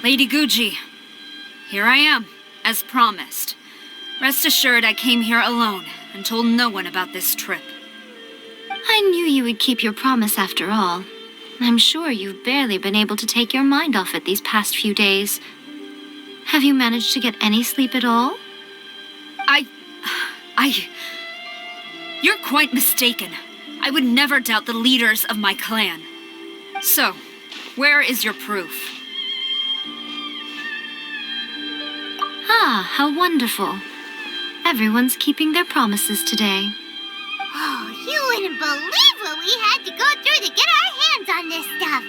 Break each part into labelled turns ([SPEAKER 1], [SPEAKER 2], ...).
[SPEAKER 1] Lady Guji, here I am, as promised. Rest assured I came here alone and told no one about this trip.
[SPEAKER 2] I knew you would keep your promise after all. I'm sure you've barely been able to take your mind off it these past few days. Have you managed to get any sleep at all?
[SPEAKER 1] You're quite mistaken. I would never doubt the leaders of my clan. So, where is your proof?
[SPEAKER 2] Ah, how wonderful. Everyone's keeping their promises today.
[SPEAKER 3] Oh, you wouldn't believe what we had to go through to get our hands on this stuff.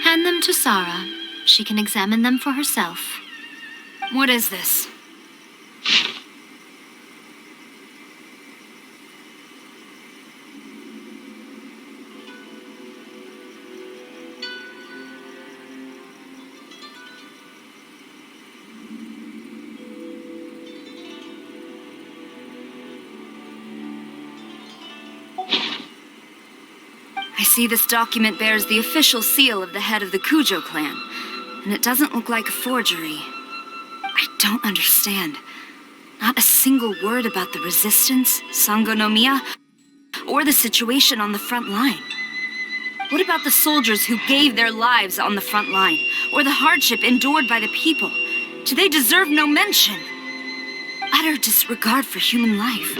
[SPEAKER 2] Hand them to Sara. She can examine them for herself.
[SPEAKER 1] What is this? I see this document bears the official seal of the head of the Kujou clan, and it doesn't look like a forgery. I don't understand. Not a single word about the resistance, Sangonomiya, or the situation on the front line. What about the soldiers who gave their lives on the front line, or the hardship endured by the people? Do they deserve no mention? Utter disregard for human life.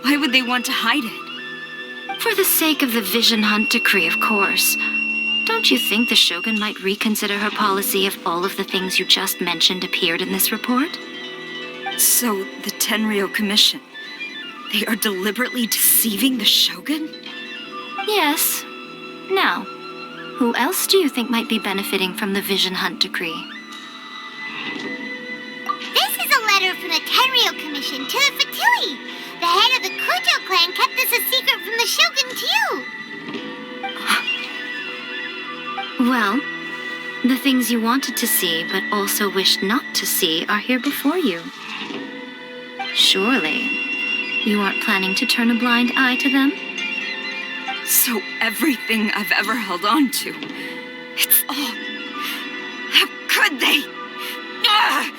[SPEAKER 1] Why would they want to hide it?
[SPEAKER 2] For the sake of the Vision Hunt decree, of course. Don't you think the Shogun might reconsider her policy if all of the things you just mentioned appeared in this report?
[SPEAKER 1] So, the Tenryou Commission, they are deliberately deceiving the Shogun?
[SPEAKER 2] Yes. Now, who else do you think might be benefiting from the Vision Hunt decree?
[SPEAKER 3] This is a letter from the Tenryou Commission to the Fatui. The head of the Kujou clan kept this a secret from the Shogun, too.
[SPEAKER 2] Well, the things you wanted to see but also wished not to see are here before you. Surely, you aren't planning to turn a blind eye to them?
[SPEAKER 1] So everything I've ever held on to, it's all... How could they? Ugh!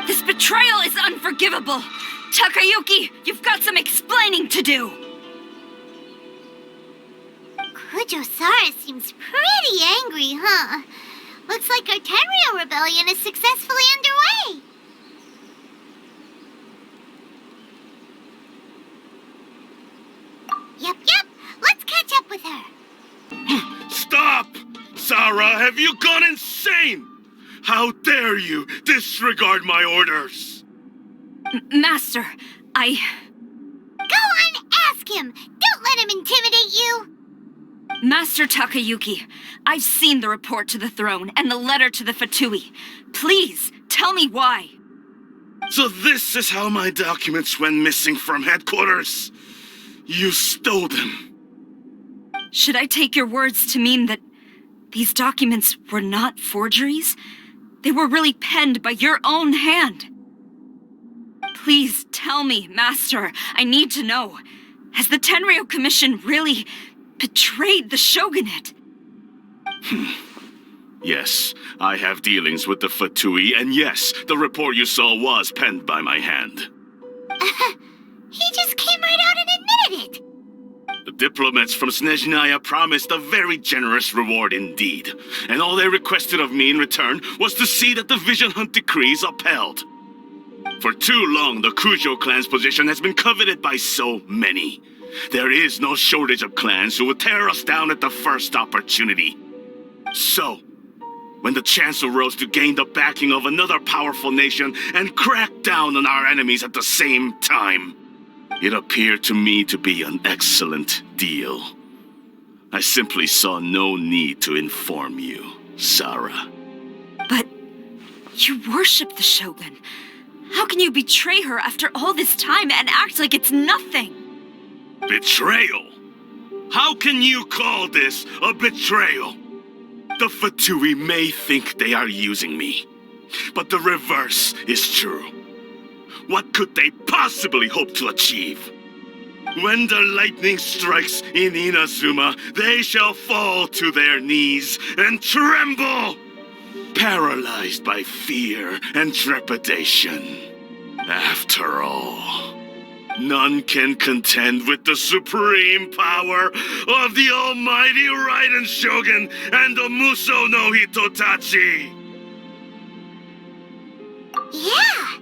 [SPEAKER 1] This betrayal is unforgivable! Takayuki, you've got some explaining to do!
[SPEAKER 3] Kujou Sara seems pretty angry, huh? Looks like our Tenryou rebellion is successfully underway. Yep. Let's catch up with her.
[SPEAKER 4] Stop! Sara, have you gone insane? How dare you disregard my orders?
[SPEAKER 1] Master,
[SPEAKER 3] Go on, ask him. Don't let him intimidate you.
[SPEAKER 1] Master Takayuki, I've seen the report to the throne and the letter to the Fatui. Please, tell me why.
[SPEAKER 4] So this is how my documents went missing from headquarters? You stole them.
[SPEAKER 1] Should I take your words to mean that these documents were not forgeries? They were really penned by your own hand. Please tell me, Master. I need to know. Has the Tenryou Commission really betrayed the shogunate?
[SPEAKER 4] Yes, I have dealings with the Fatui, and yes, the report you saw was penned by my hand.
[SPEAKER 3] He just came right out and admitted it.
[SPEAKER 4] The diplomats from Snezhnaya promised a very generous reward indeed, and all they requested of me in return was to see that the Vision Hunt decree is upheld. For too long, the Kujou clan's position has been coveted by so many. There is no shortage of clans who will tear us down at the first opportunity. So, when the chance arose to gain the backing of another powerful nation and crack down on our enemies at the same time, it appeared to me to be an excellent deal. I simply saw no need to inform you, Sara.
[SPEAKER 1] But you worship the Shogun. How can you betray her after all this time and act like it's nothing?
[SPEAKER 4] Betrayal? How can you call this a betrayal? The Fatui may think they are using me, but the reverse is true. What could they possibly hope to achieve? When the lightning strikes in Inazuma, they shall fall to their knees and tremble! paralyzed by fear and trepidation. After all, none can contend with the supreme power of the almighty Raiden Shogun and the Muso no Hitotachi.
[SPEAKER 3] Yeah,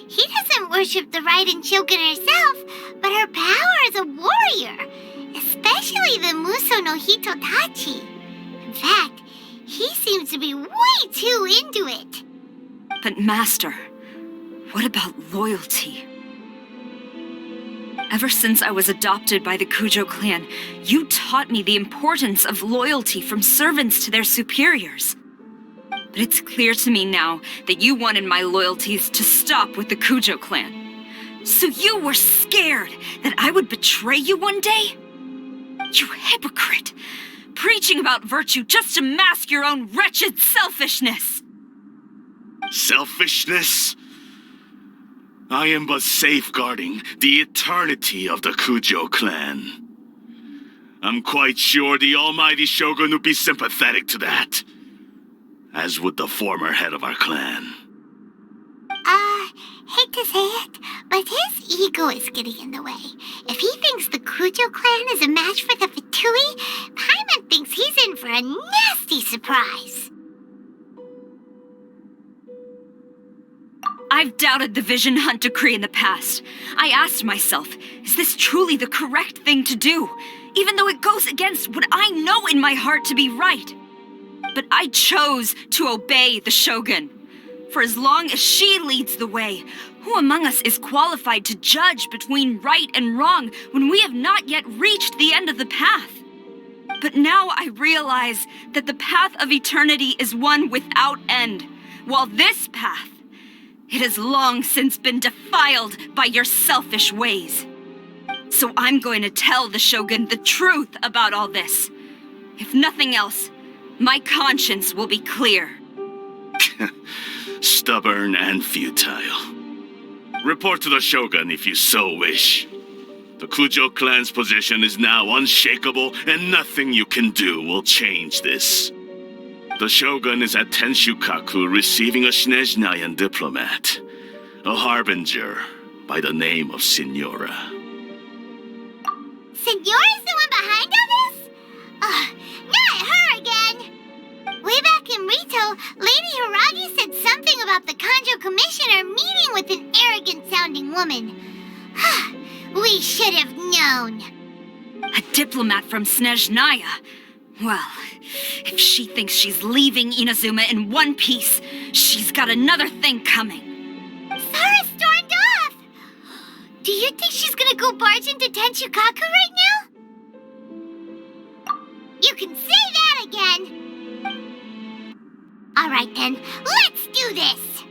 [SPEAKER 3] he doesn't worship the Raiden Shogun herself, but her power as a warrior, especially the Muso no Hitotachi. In fact, he seems to be way too into it.
[SPEAKER 1] But Master, what about loyalty? Ever since I was adopted by the Kujou clan, you taught me the importance of loyalty from servants to their superiors. But it's clear to me now that you wanted my loyalties to stop with the Kujou clan. So you were scared that I would betray you one day? You hypocrite! Preaching about virtue just to mask your own wretched selfishness!
[SPEAKER 4] Selfishness? I am but safeguarding the eternity of the Kujou clan. I'm quite sure the almighty Shogun would be sympathetic to that, as would the former head of our clan.
[SPEAKER 3] Hate to say it, but his ego is getting in the way. If he thinks the Kujou clan is a match for the Fatui, Paimon thinks he's in for a nasty surprise.
[SPEAKER 1] I've doubted the Vision Hunt decree in the past. I asked myself, is this truly the correct thing to do? Even though it goes against what I know in my heart to be right. But I chose to obey the Shogun. For as long as she leads the way, who among us is qualified to judge between right and wrong when we have not yet reached the end of the path? But now I realize that the path of eternity is one without end, while this path, it has long since been defiled by your selfish ways. So I'm going to tell the Shogun the truth about all this. If nothing else, my conscience will be clear.
[SPEAKER 4] Stubborn and futile. Report to the Shogun if you so wish. The Kujou clan's position is now unshakable, and nothing you can do will change this. The Shogun is at Tenshukaku receiving a Snezhnayan diplomat, a harbinger by the name of Signora.
[SPEAKER 3] Signora's the one behind all this? Not her again! Way back in Rito, Lady Hiragi said something about the Kanjo Commissioner meeting with an arrogant-sounding woman. We should have known.
[SPEAKER 1] A diplomat from Snezhnaya? Well, if she thinks she's leaving Inazuma in one piece, she's got another thing coming.
[SPEAKER 3] Sara stormed off! Do you think she's gonna go barge into Tenshukaku right now? You can say that again! Alright then, let's do this!